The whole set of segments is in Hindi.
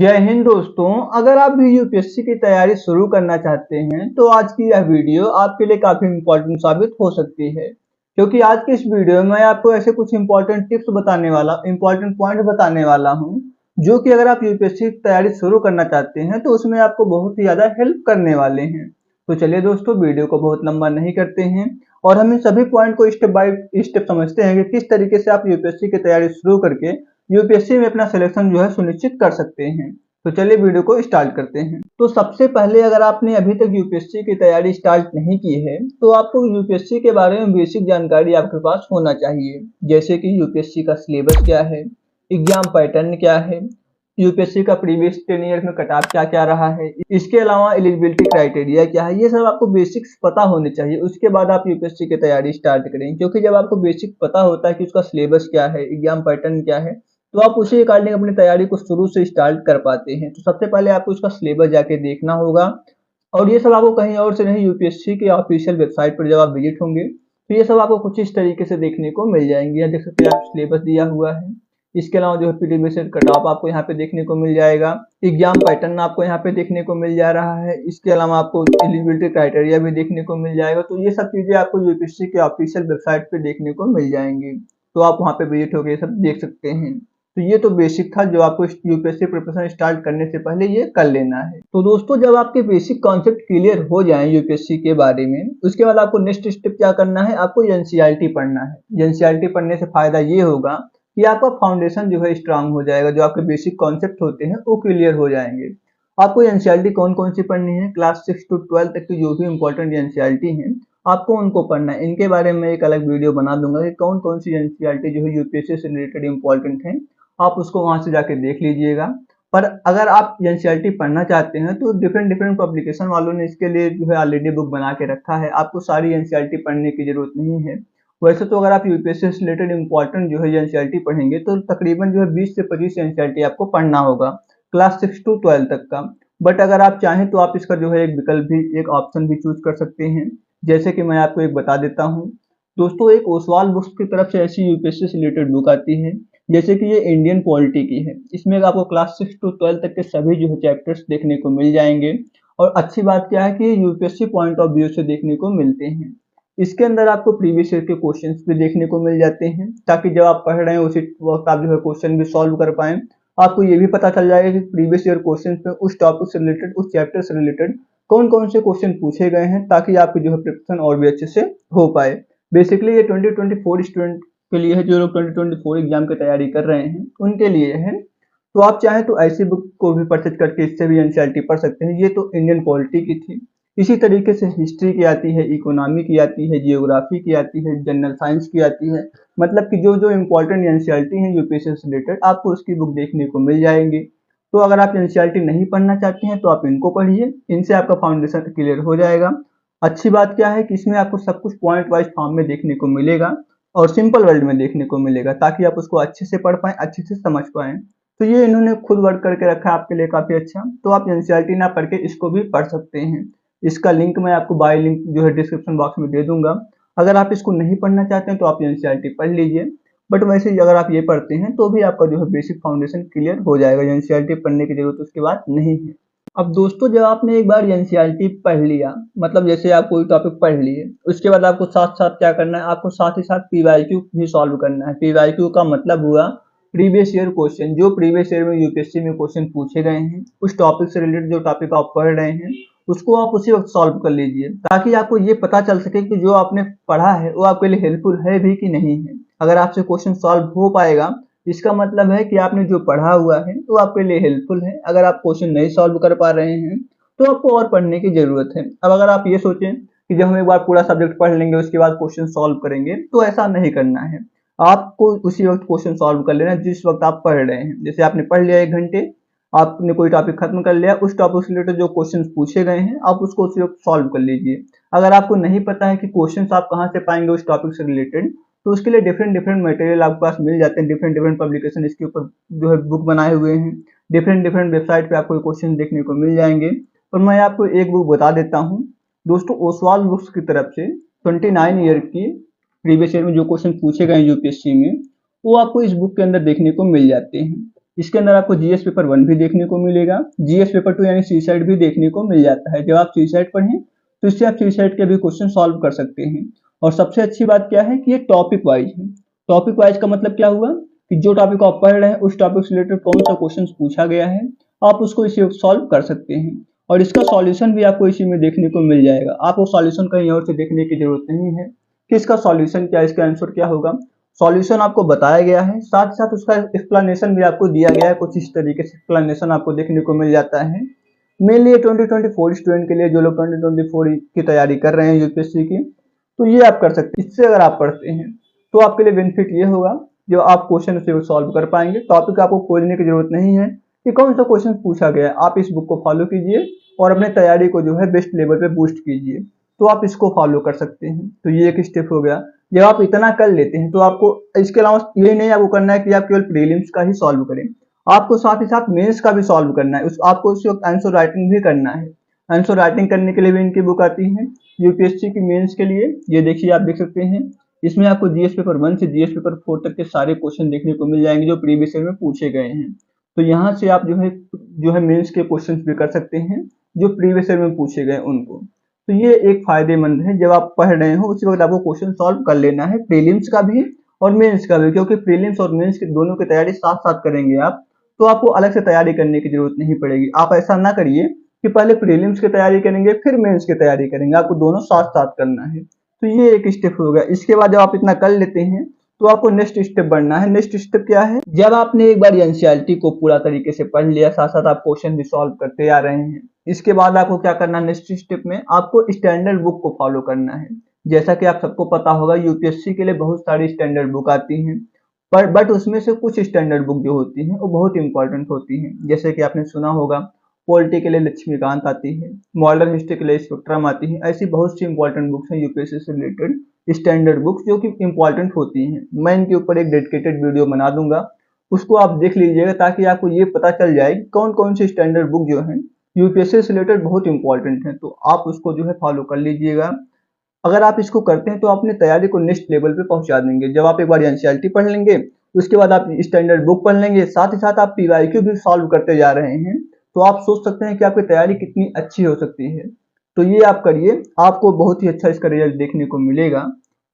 जय हिंद दोस्तों। अगर आप भी यूपीएससी की तैयारी शुरू करना चाहते हैं तो आज की यह वीडियो आपके लिए काफी इम्पोर्टेंट साबित हो सकती है, क्योंकि आज की इस वीडियो में आपको ऐसे कुछ इम्पोर्टेंट टिप्स बताने वाला, इम्पोर्टेंट पॉइंट बताने वाला हूं, जो कि अगर आप यूपीएससी की तैयारी शुरू करना चाहते हैं तो उसमें आपको बहुत ही ज्यादा हेल्प करने वाले हैं। तो चलिए दोस्तों, वीडियो को बहुत लंबा नहीं करते हैं और हम इन सभी पॉइंट को स्टेप बाय स्टेप समझते हैं कि किस तरीके से आप यूपीएससी की तैयारी शुरू करके यूपीएससी में अपना सिलेक्शन जो है सुनिश्चित कर सकते हैं। तो चलिए वीडियो को स्टार्ट करते हैं। तो सबसे पहले, अगर आपने अभी तक यूपीएससी की तैयारी स्टार्ट नहीं की है तो आपको यूपीएससी के बारे में बेसिक जानकारी आपके पास होना चाहिए, जैसे कि यूपीएससी का सिलेबस क्या है, एग्जाम पैटर्न क्या है, यूपीएससी का प्रीवियस 10 ईयर में कट ऑफ क्या क्या रहा है, इसके अलावा एलिजिबिलिटी क्राइटेरिया क्या है। ये सब आपको बेसिक्स पता होने चाहिए, उसके बाद आप यूपीएससी की तैयारी स्टार्ट करें। क्योंकि जब आपको बेसिक पता होता है कि उसका सिलेबस क्या है, एग्जाम पैटर्न क्या है, तो आप उसी अकॉर्डिंग अपनी तैयारी को शुरू से स्टार्ट कर पाते हैं। तो सबसे पहले आपको उसका सिलेबस जाके देखना होगा, और ये सब आपको कहीं और से नहीं, यूपीएससी के ऑफिशियल वेबसाइट पर जब आप विजिट होंगे तो ये सब आपको कुछ इस तरीके से देखने को मिल जाएंगे। यहाँ देख सकते हैं आप, सिलेबस दिया हुआ है। इसके अलावा जो है प्रीवियस ईयर कट ऑफ आपको यहाँ पे देखने को मिल जाएगा, एग्जाम पैटर्न आपको यहाँ पे देखने को मिल जा रहा है। इसके अलावा आपको एलिजिबिलिटी क्राइटेरिया भी देखने को मिल जाएगा। तो ये सब चीजें आपको यूपीएससी के ऑफिशियल वेबसाइट पे देखने को मिल जाएंगी, तो आप वहाँ पे विजिट होकर ये सब देख सकते हैं। तो ये तो बेसिक था जो आपको यूपीएससी प्रिपरेशन स्टार्ट करने से पहले ये कर लेना है। तो दोस्तों, जब आपके बेसिक कॉन्सेप्ट क्लियर हो जाएं यूपीएससी के बारे में, उसके बाद आपको नेक्स्ट स्टेप क्या करना है, आपको एनसीईआरटी पढ़ना है। एनसीईआरटी पढ़ने से फायदा ये होगा कि आपका फाउंडेशन जो है स्ट्रांग हो जाएगा, जो आपके बेसिक कॉन्सेप्ट होते हैं वो क्लियर हो जाएंगे। आपको एनसीईआरटी कौन कौन सी पढ़नी है, क्लास 6 to 12 तक की जो भी इंपॉर्टेंट एनसीईआरटी है आपको उनको पढ़ना है। इनके बारे में एक अलग वीडियो बना दूंगा कि कौन कौन सी एनसीईआरटी जो है यूपीएससी से रिलेटेड इंपॉर्टेंट है, आप उसको वहां से जाके देख लीजिएगा। पर अगर आप एनसीईआरटी पढ़ना चाहते हैं तो डिफरेंट डिफरेंट पब्लिकेशन वालों ने इसके लिए जो है ऑलरेडी बुक बना के रखा है, आपको सारी एनसीईआरटी पढ़ने की जरूरत नहीं है। वैसे तो अगर आप यूपीएससी से रिलेटेड इंपॉर्टेंट जो है एनसीईआरटी पढ़ेंगे तो तकरीबन जो है 20 से 25 एनसीईआरटी आपको पढ़ना होगा, क्लास 6 to 12 तक का। बट अगर आप चाहें तो आप इसका जो है एक विकल्प भी, एक ऑप्शन भी चूज कर सकते हैं, जैसे कि मैं आपको एक बता देता हूँ। दोस्तों, एक ओसवाल बुक्स की तरफ से ऐसी यूपीएससी से रिलेटेड बुक आती है, जैसे कि ये इंडियन पॉलिटी की है। इसमें आपको क्लास 6 to 12 तक के सभी जो है चैप्टर्स देखने को मिल जाएंगे। और अच्छी बात क्या है कि ये यूपीएससी पॉइंट ऑफ व्यू से देखने को मिलते हैं। इसके अंदर आपको प्रीवियस ईयर के क्वेश्चंस भी देखने को मिल जाते हैं, ताकि जब आप पढ़ रहे हैं उसी वक्त आप जो है क्वेश्चन भी सॉल्व कर पाएं। आपको ये भी पता चल जाएगा कि प्रीवियस ईयर क्वेश्चन में उस टॉपिक से रिलेटेड, उस चैप्टर से रिलेटेड कौन कौन से क्वेश्चन पूछे गए हैं, ताकि आपकी जो है प्रिपरेशन और भी अच्छे से हो पाए। बेसिकली ये 2024 स्टूडेंट के लिए है, जो लोग 2024 एग्जाम की तैयारी कर रहे हैं उनके लिए है। तो आप चाहें तो ऐसी बुक को भी परचेज करके इससे भी एनसीईआरटी पढ़ सकते हैं। ये तो इंडियन पॉलिटी की थी। इसी तरीके से हिस्ट्री की आती है, इकोनॉमी की आती है, जियोग्राफी की आती है, जनरल साइंस की आती है। मतलब कि जो जो इम्पोर्टेंट एनसीईआरटी है यूपीएससी से रिलेटेड, आपको उसकी बुक देखने को मिल जाएंगी। तो अगर आप एनसीईआरटी नहीं पढ़ना चाहते हैं तो आप इनको पढ़िए, इनसे आपका फाउंडेशन क्लियर हो जाएगा। अच्छी बात क्या है कि इसमें आपको सब कुछ पॉइंट वाइज फॉर्म में देखने को मिलेगा और सिंपल वर्ड में देखने को मिलेगा, ताकि आप उसको अच्छे से पढ़ पाएं, अच्छे से समझ पाएं। तो ये इन्होंने खुद वर्क करके रखा है आपके लिए काफी अच्छा। तो आप एनसीईआरटी ना पढ़ के इसको भी पढ़ सकते हैं। इसका लिंक मैं आपको बाय लिंक जो है डिस्क्रिप्शन बॉक्स में दे दूंगा। अगर आप इसको नहीं पढ़ना चाहते हैं तो आप एनसीईआरटी पढ़ लीजिए, बट वैसे अगर आप ये पढ़ते हैं तो भी आपका जो है बेसिक फाउंडेशन क्लियर हो जाएगा। एनसीईआरटी पढ़ने की जरूरत उसके बाद नहीं है। अब दोस्तों, जब आपने एक बार एनसीईआरटी पढ़ लिया, मतलब जैसे आप कोई टॉपिक पढ़ लिए, उसके बाद आपको साथ साथ क्या करना है, आपको साथ ही साथ पीवाईक्यू भी सॉल्व करना है। पीवाईक्यू का मतलब हुआ प्रीवियस ईयर क्वेश्चन, जो प्रीवियस ईयर में यूपीएससी में क्वेश्चन पूछे गए हैं, उस टॉपिक से रिलेटेड जो टॉपिक आप पढ़ रहे हैं उसको आप उसी वक्त सॉल्व कर लीजिए, ताकि आपको ये पता चल सके कि जो आपने पढ़ा है वो आपके लिए हेल्पफुल है भी कि नहीं है। अगर आपसे क्वेश्चन सॉल्व हो पाएगा, इसका मतलब है कि आपने जो पढ़ा हुआ है वो आपके लिए हेल्पफुल है। अगर आप क्वेश्चन नहीं सॉल्व कर पा रहे हैं तो आपको और पढ़ने की जरूरत है। अब अगर आप ये सोचें कि जब हम एक बार पूरा सब्जेक्ट पढ़ लेंगे उसके बाद क्वेश्चन सॉल्व करेंगे, तो ऐसा नहीं करना है। आपको उसी वक्त क्वेश्चन सॉल्व कर लेना जिस वक्त आप पढ़ रहे हैं। जैसे आपने पढ़ लिया 1 घंटे, आपने कोई टॉपिक खत्म कर लिया, उस टॉपिक से रिलेटेड जो क्वेश्चन पूछे गए हैं आप उसको उसी वक्त सॉल्व कर लीजिए। अगर आपको नहीं पता है कि क्वेश्चन आप कहाँ से पाएंगे उस टॉपिक से रिलेटेड, तो उसके लिए डिफरेंट डिफरेंट मटेरियल आपके पास मिल जाते हैं। डिफरेंट डिफरेंट पब्लिकेशन इसके ऊपर जो है बुक बनाए हुए हैं। डिफरेंट डिफरेंट वेबसाइट पे आपको क्वेश्चन देखने को मिल जाएंगे। और मैं आपको एक बुक बता देता हूँ दोस्तों, ओसवाल बुक्स की तरफ से 29 ईयर की प्रीवियस ईयर में जो क्वेश्चन पूछे गए यूपीएससी में, वो आपको इस बुक के अंदर देखने को मिल जाते हैं। इसके अंदर आपको जीएस पेपर 1 भी देखने को मिलेगा, जीएस पेपर 2 यानी सी सेट भी देखने को मिल जाता है। जब आप सी सेट पढ़ें तो इससे आप सी सेट के भी क्वेश्चन सॉल्व कर सकते हैं। और सबसे अच्छी बात क्या है कि ये टॉपिक वाइज है। टॉपिक वाइज का मतलब क्या हुआ कि जो टॉपिक आप पढ़ रहे हैं उस टॉपिक से रिलेटेड कौन सा क्वेश्चन पूछा गया है आप उसको इसी वक्त सॉल्व कर सकते हैं। और इसका सॉल्यूशन भी आपको इसी में देखने को मिल जाएगा। आपको सॉल्यूशन कहीं और से देखने की जरूरत नहीं है कि इसका सॉल्यूशन क्या, इसका आंसर क्या होगा। सॉल्यूशन आपको बताया गया है, साथ ही साथ उसका एक्सप्लेनेशन भी आपको दिया गया है। कुछ इस तरीके से एक्सप्लेनेशन आपको देखने को मिल जाता है। मेनली 2024 स्टूडेंट के लिए, जो लोग 2024 की तैयारी कर रहे हैं यूपीएससी की, तो ये आप कर सकते हैं। इससे अगर आप पढ़ते हैं तो आपके लिए बेनिफिट ये होगा जो आप क्वेश्चन से सॉल्व कर पाएंगे। टॉपिक आपको खोजने की जरूरत नहीं है कि कौन सा क्वेश्चन पूछा गया है। आप इस बुक को फॉलो कीजिए और अपने तैयारी को जो है बेस्ट लेवल पे बूस्ट कीजिए, तो आप इसको फॉलो कर सकते हैं। तो ये एक स्टेप हो गया। जब आप इतना कर लेते हैं तो आपको इसके अलावा यही नहीं आपको करना है कि आप केवल प्रीलिम्स का ही सॉल्व करें, आपको साथ ही साथ मेंस का भी सॉल्व करना है। आपको उस वक्त आंसर राइटिंग भी करना है। आंसर राइटिंग करने के लिए भी इनकी बुक आती है यूपीएससी की मेंस के लिए। ये देखिए, आप देख सकते हैं इसमें आपको जीएस पेपर 1 से जीएस पेपर 4 तक के सारे क्वेश्चन देखने को मिल जाएंगे जो प्रीवियस ईयर में पूछे गए हैं। तो यहाँ से आप जो है मेंस के क्वेश्चन भी कर सकते हैं जो प्रीवियस ईयर में पूछे गए उनको। तो ये एक फायदेमंद है। जब आप पढ़ रहे हो उसी वक्त आपको क्वेश्चन सॉल्व कर लेना है, प्रीलिम्स का भी और मेंस का भी, क्योंकि प्रीलिम्स और मेंस के दोनों की तैयारी साथ साथ करेंगे आप, तो आपको अलग से तैयारी करने की जरूरत नहीं पड़ेगी। आप ऐसा ना करिए कि पहले प्रीलिम्स की तैयारी करेंगे फिर मेंस की तैयारी करेंगे, आपको दोनों साथ साथ करना है। तो ये एक स्टेप हो गया। इसके बाद जब आप इतना कर लेते हैं तो आपको नेक्स्ट स्टेप बढ़ना है। नेक्स्ट स्टेप क्या है, जब आपने एक बार एनसीईआरटी को पूरा तरीके से पढ़ लिया, साथ साथ आप क्वेश्चन भी सॉल्व करते आ रहे हैं, इसके बाद आपको क्या करना है, नेक्स्ट स्टेप में आपको स्टैंडर्ड बुक को फॉलो करना है। जैसा कि आप सबको पता होगा यूपीएससी के लिए बहुत सारी स्टैंडर्ड बुक आती हैं, पर बट उसमें से कुछ स्टैंडर्ड बुक जो होती हैं वो बहुत इंपॉर्टेंट होती हैं। जैसे कि आपने सुना होगा पॉलिटी के लिए लक्ष्मीकांत आती है, मॉडर्न हिस्ट्री के लिए स्पेक्ट्रम आती है। ऐसी बहुत सी इंपॉर्टेंट बुक्स हैं यूपीएससी से रिलेटेड, स्टैंडर्ड बुक्स जो कि इंपॉर्टेंट होती हैं। मैं इनके ऊपर एक डेडिकेटेड वीडियो बना दूंगा, उसको आप देख लीजिएगा ताकि आपको ये पता चल जाए कौन कौन सी स्टैंडर्ड बुक जो है यूपीएससी से रिलेटेड बहुत इंपॉर्टेंट है। तो आप उसको जो है फॉलो कर लीजिएगा। अगर आप इसको करते हैं तो अपनी तैयारी को नेक्स्ट लेवल पे पहुंचा देंगे। जब आप एक बार एनसीईआरटी पढ़ लेंगे उसके बाद आप स्टैंडर्ड बुक पढ़ लेंगे, साथ ही साथ आप पीवाईक्यू भी सॉल्व करते जा रहे हैं, तो आप सोच सकते हैं कि आपकी तैयारी कितनी अच्छी हो सकती है। तो ये आप करिए, आपको बहुत ही अच्छा इसका रिजल्ट देखने को मिलेगा।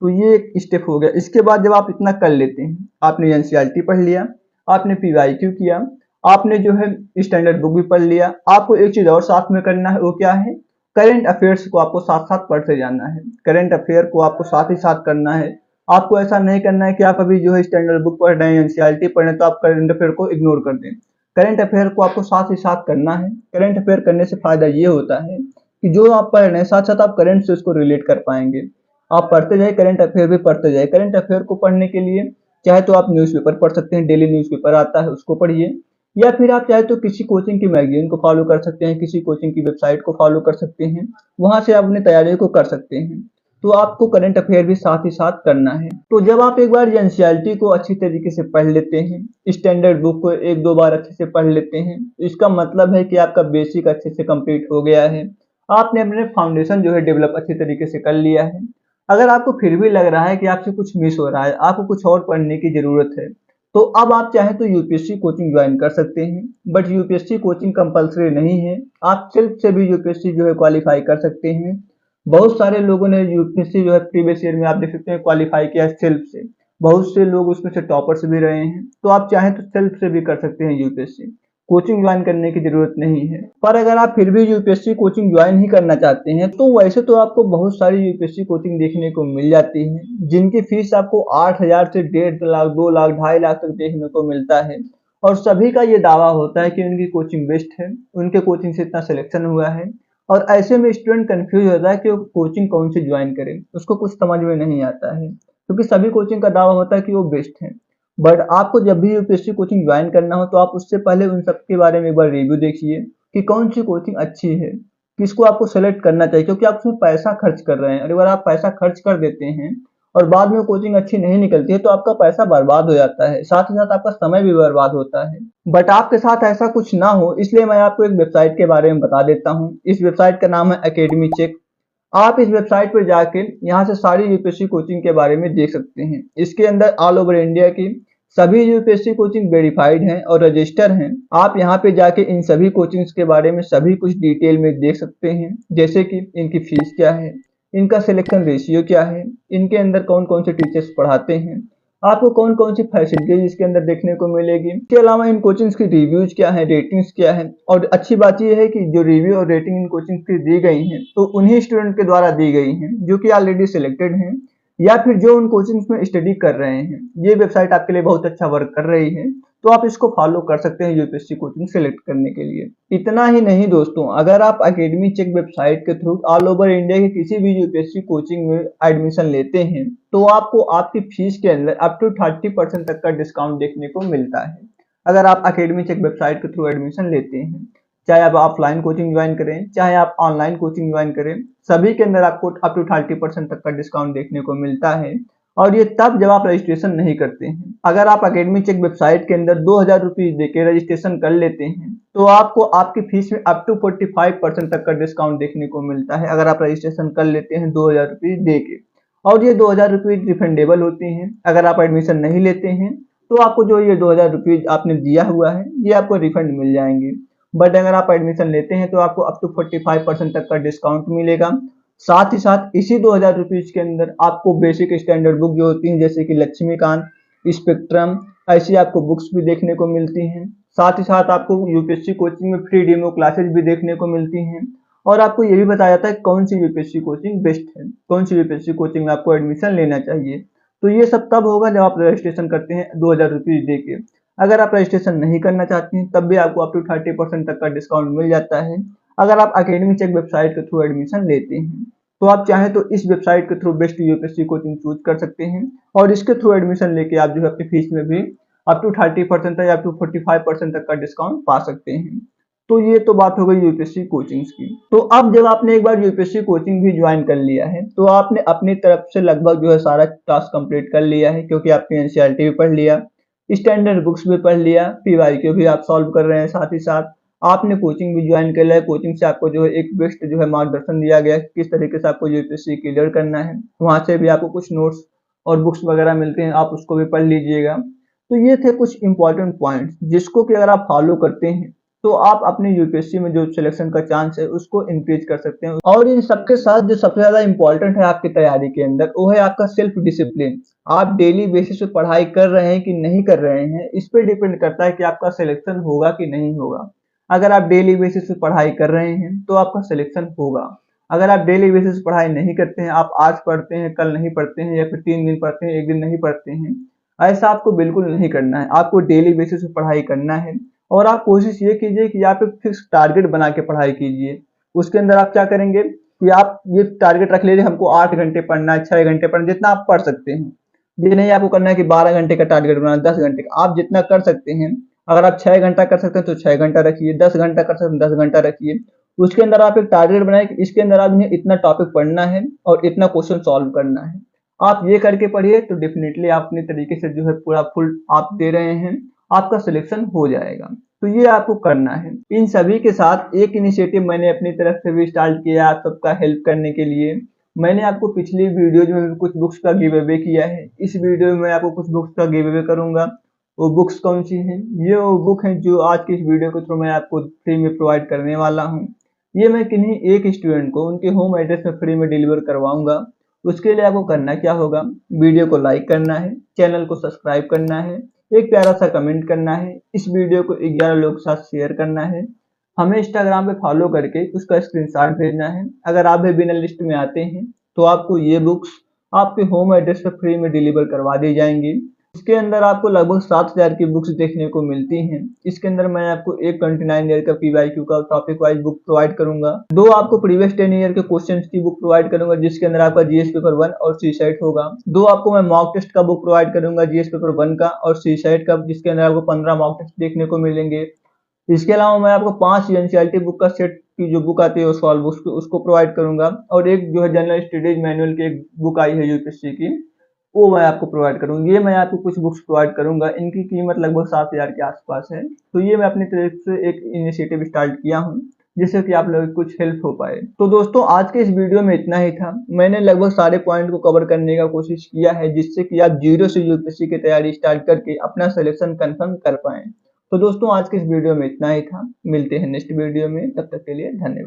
तो ये एक स्टेप हो गया। इसके बाद जब आप इतना कर लेते हैं, आपने एनसीईआरटी पढ़ लिया, आपने पीवाईक्यू किया, आपने जो है स्टैंडर्ड बुक भी पढ़ लिया, आपको एक चीज और साथ में करना है, वो क्या है, करंट अफेयर्स को आपको साथ साथ पढ़ते जाना है। करंट अफेयर को आपको साथ ही साथ करना है। आपको ऐसा नहीं करना है कि आप अभी जो है स्टैंडर्ड बुक पढ़ रहे हैं, एनसीईआरटी पढ़ रहे हैं, तो आप करंट अफेयर को इग्नोर कर दें। करंट अफेयर को आपको साथ ही साथ करना है। करंट अफेयर करने से फायदा ये होता है कि जो आप पढ़ रहे हैं साथ साथ आप करंट से उसको रिलेट कर पाएंगे। आप पढ़ते जाए, करंट अफेयर भी पढ़ते जाए। करंट अफेयर को पढ़ने के लिए चाहे तो आप न्यूज़पेपर पढ़ सकते हैं, डेली न्यूज़पेपर आता है उसको पढ़िए, या फिर आप चाहे तो किसी कोचिंग की मैगजीन को फॉलो कर सकते हैं, किसी कोचिंग की वेबसाइट को फॉलो कर सकते हैं, वहां से आप अपनी तैयारी को कर सकते हैं। तो आपको करंट अफेयर भी साथ ही साथ करना है। तो जब आप एक बार एनसीईआरटी को अच्छी तरीके से पढ़ लेते हैं, स्टैंडर्ड बुक को एक दो बार अच्छे से पढ़ लेते हैं, इसका मतलब है कि आपका बेसिक अच्छे से कंप्लीट हो गया है। आपने अपने फाउंडेशन जो है डेवलप अच्छी तरीके से कर लिया है। अगर आपको फिर भी लग रहा है कि आपसे कुछ मिस हो रहा है, आपको कुछ और पढ़ने की जरूरत है, तो अब आप चाहे तो यूपीएससी कोचिंग ज्वाइन कर सकते हैं। बट यूपीएससी कोचिंग कंपलसरी नहीं है, आप सेल्फ से भी यूपीएससी जो है क्वालिफाई कर सकते हैं। बहुत सारे लोगों ने यूपीएससी जो है प्रीवियस ईयर में आप देख सकते हैं क्वालिफाई किया सेल्फ से। बहुत से लोग उसमें से टॉपर्स भी रहे हैं। तो आप चाहें तो सेल्फ से भी कर सकते हैं यूपीएससी, कोचिंग ज्वाइन करने की जरूरत नहीं है। पर अगर आप फिर भी यूपीएससी कोचिंग ज्वाइन ही करना चाहते हैं तो वैसे तो आपको बहुत सारी यूपीएससी कोचिंग देखने को मिल जाती है जिनकी फीस आपको 8,000 से 1.5 लाख, 2 लाख, 2.5 लाख तक देखने को मिलता है। और सभी का ये दावा होता है कि उनकी कोचिंग बेस्ट है, उनके कोचिंग से इतना सिलेक्शन हुआ है। और ऐसे में स्टूडेंट कंफ्यूज होता है कि वो कोचिंग कौन सी ज्वाइन करे, उसको कुछ समझ में नहीं आता है, क्योंकि सभी कोचिंग का दावा होता है कि वो बेस्ट है। बट आपको जब भी यूपीएससी कोचिंग ज्वाइन करना हो तो आप उससे पहले उन सब के बारे में एक बार रिव्यू देखिए कि कौन सी कोचिंग अच्छी है, किसको आपको सेलेक्ट करना चाहिए, क्योंकि आप उसमें पैसा खर्च कर रहे हैं। और अगर आप पैसा खर्च कर देते हैं और बाद में कोचिंग अच्छी नहीं निकलती है तो आपका पैसा बर्बाद हो जाता है, साथ ही साथ आपका समय भी बर्बाद होता है। बट आपके साथ ऐसा कुछ ना हो इसलिए मैं आपको एक वेबसाइट के बारे में बता देता हूँ। इस वेबसाइट का नाम है एकेडमी चेक। आप इस वेबसाइट पर जाके यहाँ से सारी यूपीएससी कोचिंग के बारे में देख सकते हैं। इसके अंदर ऑल ओवर इंडिया की सभी यूपीएससी कोचिंग वेरीफाइड हैं और रजिस्टर हैं। आप यहाँ पे जाके इन सभी कोचिंग्स के बारे में सभी कुछ डिटेल में देख सकते हैं, जैसे कि इनकी फीस क्या है, इनका सिलेक्शन रेशियो क्या है, इनके अंदर कौन कौन से टीचर्स पढ़ाते हैं, आपको कौन कौन सी फैसिलिटीज इसके अंदर देखने को मिलेगी। इसके अलावा इन कोचिंग्स की रिव्यूज क्या है, रेटिंग्स क्या है। और अच्छी बात यह है कि जो रिव्यू और रेटिंग इन कोचिंग्स की दी गई हैं तो उन्हीं स्टूडेंट के द्वारा दी गई हैं जो कि ऑलरेडी सिलेक्टेड हैं या फिर जो उन कोचिंग्स में स्टडी कर रहे हैं। ये वेबसाइट आपके लिए बहुत अच्छा वर्क कर रही है, तो आप इसको फॉलो कर सकते हैं यूपीएससी कोचिंग सेलेक्ट करने के लिए। इतना ही नहीं दोस्तों, अगर आप अकेडमी चेक वेबसाइट के थ्रू ऑल ओवर इंडिया के किसी भी यूपीएससी कोचिंग में एडमिशन लेते हैं तो आपको आपकी फीस के अंदर अप टू 30% तक का डिस्काउंट देखने को मिलता है, अगर आप अकेडमी चेक वेबसाइट के थ्रू एडमिशन लेते हैं। चाहे आप ऑफलाइन कोचिंग ज्वाइन करें, चाहे आप ऑनलाइन कोचिंग ज्वाइन करें, सभी के अंदर आपको अप टू 30% तक का डिस्काउंट देखने को मिलता है। और ये तब जब आप रजिस्ट्रेशन नहीं करते हैं। अगर आप अकेडमी चेक वेबसाइट के अंदर 2000 रुपीज देके रजिस्ट्रेशन कर लेते हैं तो आपको आपकी फीस में अप टू 45% तक का डिस्काउंट देखने को मिलता है, अगर आप रजिस्ट्रेशन कर लेते हैं 2000 रुपीज दे के। और ये 2000 रुपीज रिफंडेबल होती हैं। अगर आप एडमिशन नहीं लेते हैं तो आपको जो ये 2000 रुपीज आपने दिया हुआ है ये आपको रिफंड मिल जाएंगे। बट अगर आप एडमिशन लेते हैं तो आपको अप टू 45% तक का डिस्काउंट मिलेगा। साथ ही साथ इसी 2000 रुपीज के अंदर आपको बेसिक स्टैंडर्ड बुक जो होती हैं जैसे कि लक्ष्मीकांत, स्पेक्ट्रम, ऐसी आपको बुक्स भी देखने को मिलती हैं। साथ ही साथ आपको यूपीएससी कोचिंग में फ्री डेमो क्लासेस भी देखने को मिलती हैं। और आपको ये भी बताया जाता है कौन सी यूपीएससी कोचिंग बेस्ट है, कौन सी यूपीएससी कोचिंग में आपको एडमिशन लेना चाहिए। तो ये सब तब होगा जब आप रजिस्ट्रेशन करते हैं 2000 रुपीज दे के। अगर आप रजिस्ट्रेशन नहीं करना चाहते हैं तब भी आपको अप टू 30% तक का डिस्काउंट मिल जाता है, अगर आप अकेडमी चेक वेबसाइट के थ्रू एडमिशन लेते हैं। तो आप चाहें तो इस वेबसाइट के through best UPSC coaching choose कर सकते हैं और इसके थ्रू एडमिशन लेके आप जो है अपनी फीस में भी अप टू 30% या अप टू 45% तक का डिस्काउंट पा सकते हैं। तो ये तो बात हो गई यूपीएससी कोचिंग्स की। तो अब जब आपने एक बार यूपीएससी कोचिंग भी ज्वाइन कर लिया है तो आपने अपनी तरफ से लगभग जो है सारा टास्क कंप्लीट कर लिया है, क्योंकि आपने एनसीईआरटी भी पढ़ लिया, स्टैंडर्ड बुक्स भी पढ़ लिया, पीवाईक्यू भी आप सॉल्व कर रहे हैं, साथ ही साथ आपने कोचिंग भी ज्वाइन कर लिया है। कोचिंग से आपको जो है एक बेस्ट जो है मार्गदर्शन दिया गया है किस तरीके से आपको यूपीएससी क्लियर करना है। वहां से भी आपको कुछ नोट्स और बुक्स वगैरह मिलते हैं, आप उसको भी पढ़ लीजिएगा। तो ये थे कुछ इंपॉर्टेंट पॉइंट्स जिसको कि अगर आप फॉलो करते हैं तो आप अपने यूपीएससी में जो सिलेक्शन का चांस है उसको इंक्रीज कर सकते हैं। और इन सबके साथ जो सबसे ज्यादा इंपॉर्टेंट है आपकी तैयारी के अंदर वो है आपका सेल्फ डिसिप्लिन। आप डेली बेसिस पे पढ़ाई कर रहे हैं कि नहीं कर रहे हैं, इस पे डिपेंड करता है कि आपका सिलेक्शन होगा कि नहीं होगा। अगर आप डेली बेसिस पे पढ़ाई कर रहे हैं तो आपका सिलेक्शन होगा। अगर आप डेली बेसिस पे पढ़ाई नहीं करते हैं, आप आज पढ़ते हैं कल नहीं पढ़ते हैं, या फिर 3 दिन पढ़ते हैं 1 दिन नहीं पढ़ते हैं, ऐसा आपको बिल्कुल नहीं करना है। आपको डेली बेसिस पे पढ़ाई करना है और आप कोशिश ये कीजिए कि आप एक फिक्स टारगेट बना के पढ़ाई कीजिए। उसके अंदर आप क्या करेंगे कि आप ये टारगेट रख लीजिए हमको 8 घंटे पढ़ना है, 6 घंटे पढ़ना, जितना आप पढ़ सकते हैं। ये नहीं आपको करना है कि 12 घंटे का टारगेट बनाना, 10 घंटे का, आप जितना कर सकते हैं। अगर आप 6 घंटा कर सकते हैं तो 6 घंटा रखिए, 10 घंटा कर सकते हैं 10 घंटा रखिए। उसके अंदर आप एक टारगेट बनाए कि इसके अंदर आपने इतना टॉपिक पढ़ना है और इतना क्वेश्चन सॉल्व करना है। आप ये करके पढ़िए तो डेफिनेटली आप अपने तरीके से जो है पूरा फुल आप दे रहे हैं, आपका सिलेक्शन हो जाएगा। तो ये आपको करना है। इन सभी के साथ एक इनिशिएटिव मैंने अपनी तरफ से भी स्टार्ट किया आप सबका हेल्प करने के लिए। मैंने आपको पिछली वीडियो में कुछ बुक्स का गिव अवे किया है, इस वीडियो में मैं आपको कुछ बुक्स का गिव अवे करूंगा। वो बुक्स कौन सी हैं? ये वो बुक है जो आज की इस वीडियो के थ्रू मैं आपको फ्री में प्रोवाइड करने वाला हूँ। ये मैं किन्हीं एक स्टूडेंट को उनके होम एड्रेस में फ्री में डिलीवर करवाऊंगा। उसके लिए आपको करना क्या होगा, वीडियो को लाइक करना है, चैनल को सब्सक्राइब करना है, एक प्यारा सा कमेंट करना है, इस वीडियो को 11 लोगों के साथ शेयर करना है, हमें इंस्टाग्राम पे फॉलो करके उसका स्क्रीनशॉट भेजना है। अगर आप भी विनर लिस्ट में आते हैं तो आपको ये बुक्स आपके होम एड्रेस पर फ्री में डिलीवर करवा दी जाएंगी। इसके अंदर आपको लगभग 7000 की बुक्स देखने को मिलती हैं। इसके अंदर मैं आपको एक 29 ईयर का पीवाईक्यू का टॉपिक वाइज बुक प्रोवाइड करूंगा, 2 आपको प्रीवियस 10 ईयर के क्वेश्चंस की बुक प्रोवाइड करूंगा जिसके अंदर आपका जीएस पेपर 1 और सी सेट होगा, 2 आपको मैं मॉक टेस्ट का बुक प्रोवाइड करूंगा जीएस पेपर 1 का और सी सेट का, जिसके अंदर आपको 15 मॉक टेस्ट देखने को मिलेंगे। इसके अलावा मैं आपको 5 एनसीईआरटी बुक का सेट की जो बुक आती है सॉल्व बुक्स उसको प्रोवाइड करूंगा, और एक जो है जनरल स्टडीज मैनुअल की एक बुक आई है यूपीएससी की, वो मैं आपको प्रोवाइड करूंगा। ये मैं आपको कुछ बुक्स प्रोवाइड करूंगा, इनकी कीमत लगभग 7000 के आसपास है। तो ये मैं अपनी तरफ से एक इनिशिएटिव स्टार्ट किया हूँ जिससे कि आप लोगों की कुछ हेल्प हो पाए। तो दोस्तों आज के इस वीडियो में इतना ही था। मैंने लगभग सारे पॉइंट को कवर करने का कोशिश किया है जिससे कि आप जीरो से यूपीएससी की तैयारी स्टार्ट करके अपना सिलेक्शन कंफर्म कर पाएं। तो दोस्तों आज के इस वीडियो में इतना ही था। मिलते हैं नेक्स्ट वीडियो में, तब तक के लिए धन्यवाद।